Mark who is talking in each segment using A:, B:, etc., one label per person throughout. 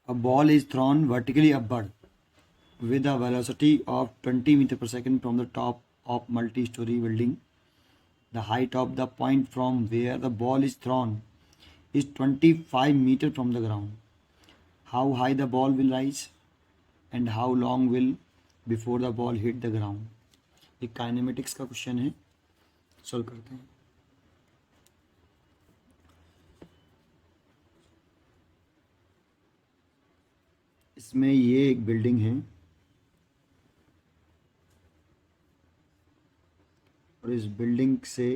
A: A ball is thrown vertically upward with a velocity of 20 meter per second from the top of multi-story building. The height of the point from where the ball is thrown is 25 meter from the ground. How high the ball will rise and how long will before the ball hit the ground. एक kinematics का question है, solve करते हैं. इसमें ये एक building है और इस बिल्डिंग से,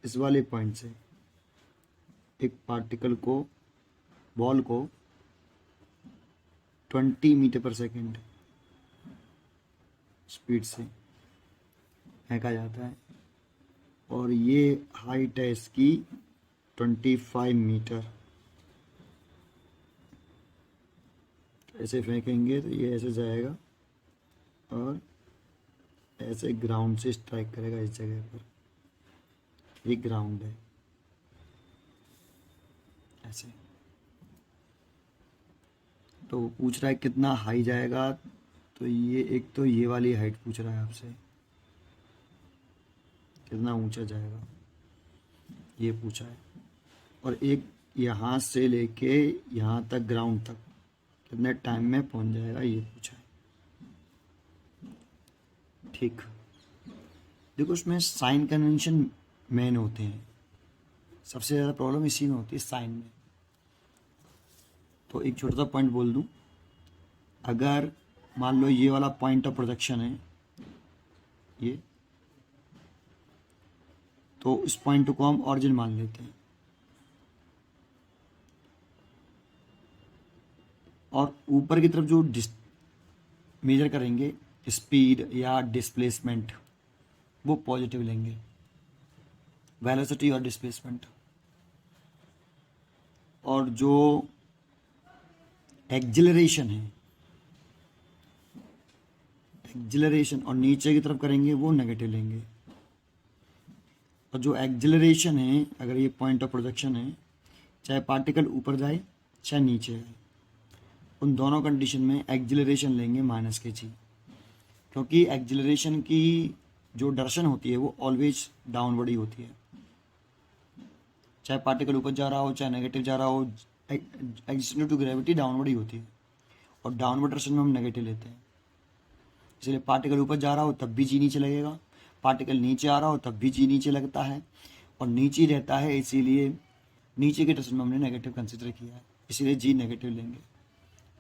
A: इस वाले पॉइंट से एक पार्टिकल को, बॉल को 20 मीटर पर सेकेंड स्पीड से फेंका जाता है और ये हाइट है इसकी 25 मीटर. ऐसे फेंकेंगे तो ये ऐसे जाएगा और ऐसे ग्राउंड से स्ट्राइक करेगा इस जगह पर. ये ग्राउंड है ऐसे. तो पूछ रहा है कितना हाई जाएगा, तो ये एक तो ये वाली हाइट पूछ रहा है आपसे, कितना ऊंचा जाएगा ये पूछा है. और एक यहाँ से लेके यहाँ तक ग्राउंड तक कितने टाइम में पहुंच जाएगा ये पूछा है. ठीक, देखो उसमें साइन कन्वेंशन मेन होते हैं, सबसे ज़्यादा प्रॉब्लम इसी में होती है, साइन में. तो एक छोटा सा पॉइंट बोल दूं, अगर मान लो ये वाला पॉइंट ऑफ प्रोजेक्शन है ये, तो इस पॉइंट को हम ऑरिजिन मान लेते हैं और ऊपर की तरफ जो मेजर करेंगे स्पीड या डिस्प्लेसमेंट वो पॉजिटिव लेंगे, वेलोसिटी और डिस्प्लेसमेंट. और जो एक्जिलरेशन है, एक्जिलरेशन और नीचे की तरफ करेंगे वो नेगेटिव लेंगे. और जो एक्जिलरेशन है, अगर ये पॉइंट ऑफ प्रोजेक्शन है, चाहे पार्टिकल ऊपर जाए चाहे नीचे आए, उन दोनों कंडीशन में एक्जिलरेशन लेंगे माइनस के जी, क्योंकि एक्जिलरेशन की जो डायरेक्शन होती है वो ऑलवेज डाउनवर्ड ही होती है. चाहे पार्टिकल ऊपर जा रहा हो चाहे नेगेटिव जा रहा हो, एक्जिस्टेंस टू ग्रेविटी डाउनवर्ड ही होती है और डाउनवर्ड डायरेक्शन में हम नेगेटिव लेते हैं. इसलिए पार्टिकल ऊपर जा रहा हो तब भी जी नीचे लगेगा, पार्टिकल नीचे आ रहा हो तब भी जी नीचे लगता है और नीचे ही रहता है, इसीलिए नीचे के डायरेक्शन में हमने नेगेटिव कंसिडर किया है, इसीलिए जी नेगेटिव लेंगे.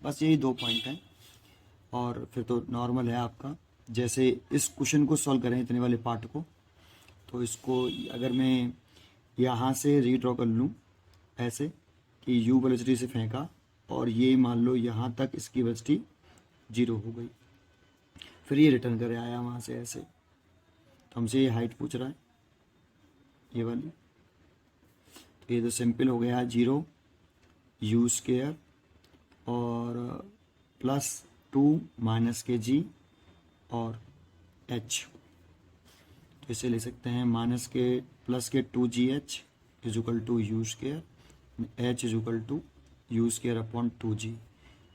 A: बस यही दो पॉइंट हैं और फिर तो नॉर्मल है आपका. जैसे इस क्वेश्चन को सॉल्व करें इतने वाले पार्ट को, तो इसको अगर मैं यहाँ से रीड्रॉ कर लूँ ऐसे कि यू वेलोसिटी से फेंका और ये मान लो यहाँ तक इसकी वेलोसिटी 0 हो गई, फिर ये रिटर्न करे आया वहाँ से ऐसे, तो हमसे ये हाइट पूछ रहा है ये वाली. तो ये तो सिंपल हो गया 0 यू स्क्वायर और +2 माइनस के जी और h. तो इसे ले सकते हैं माइनस के प्लस के 2gh is equal to u square, h is equal to u square upon 2g.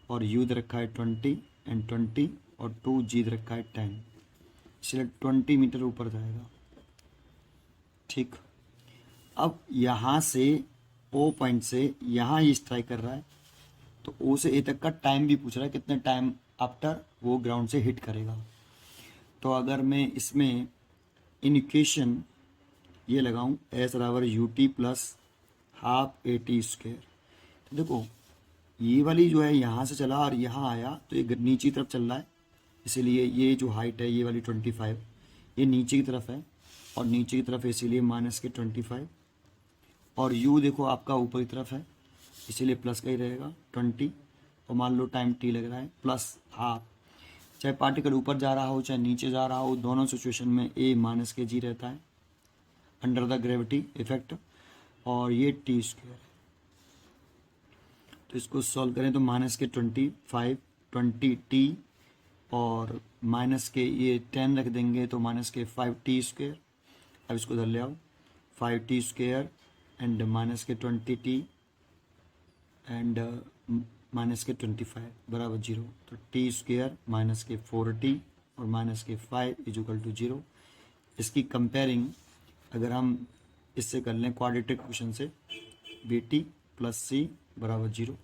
A: और u दे रखा है 20 एंड 20 और 2g दे रखा है 10, इसलिए 20 मीटर ऊपर जाएगा. ठीक, अब यहाँ से O पॉइंट से यहाँ ये स्ट्राइक कर रहा है, तो O से A तक का टाइम भी पूछ रहा है, कितने टाइम आफ्टर वो ग्राउंड से हिट करेगा. तो अगर मैं इसमें इन इक्वेशन ये लगाऊं एस बराबर U T plus half A T square, तो देखो ये वाली जो है यहाँ से चला और यहाँ आया तो ये नीचे की तरफ चल रहा है, इसीलिए ये जो हाइट है ये वाली 25 ये नीचे की तरफ है और नीचे की तरफ इसीलिए माइनस के 25 और u देखो आपका ऊपर की तरफ है इसीलिए प्लस का ही रहेगा 20 और मान लो टाइम t लग रहा है प्लस हाफ. चाहे पार्टिकल ऊपर जा रहा हो चाहे नीचे जा रहा हो, दोनों सिचुएशन में a माइनस के जी रहता है अंडर द ग्रेविटी इफेक्ट और ये टी स्क्वायर है. तो इसको सॉल्व करें तो माइनस के 25 20t और माइनस के ये 10 रख देंगे तो माइनस के 5t स्क्वायर. अब इसको उधर ले आओ 5t स्क्वायर एंड माइनस के 20t एंड माइनस के 25 बराबर 0। तो टी स्क्वेयर माइनस के 4t और माइनस के 5 इजुकल टू 0। इसकी कंपेयरिंग अगर हम इससे कर लें क्वाड्रेटिक क्वेश्चन से, बी टी प्लस सी बराबर 0,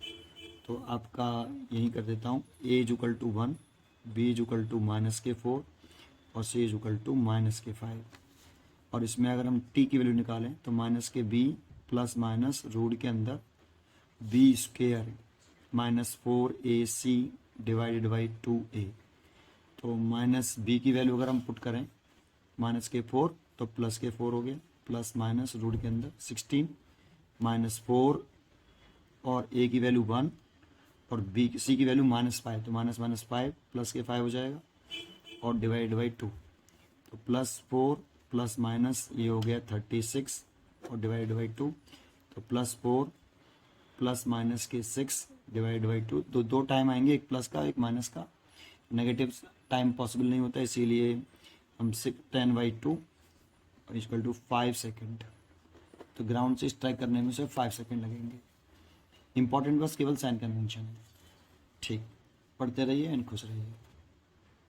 A: तो आपका यही कर देता हूँ, A equal to 1, B equal to minus के 4 और सी इजुकल टू माइनस के 5। और इसमें अगर हम टी की वैल्यू निकालें तो माइनस के बी प्लस माइनस रूट के अंदर b square minus 4ac divided by 2a। तो माइनस बी की वैल्यू अगर हम पुट करें माइनस के 4 तो प्लस के 4 हो गया, प्लस माइनस रूट के अंदर 16 माइनस 4 और a की वैल्यू 1 और बी सी की वैल्यू -5, तो माइनस माइनस 5 प्लस के 5 हो जाएगा और डिवाइड बाई 2। तो प्लस 4 प्लस माइनस ये हो गया 36 और डिवाइड बाई 2। तो प्लस 4 प्लस माइनस के 6 डिवाइड बाई 2। तो दो टाइम आएंगे, एक प्लस का एक माइनस का। नेगेटिव टाइम पॉसिबल नहीं होता, इसीलिए हम 10/2 इक्वल टू 5 सेकेंड। तो ग्राउंड से स्ट्राइक करने में सिर्फ 5 सेकेंड लगेंगे। इंपॉर्टेंट बस केवल साइन कन्वेंशन है। ठीक, पढ़ते रहिए एंड खुश रहिए।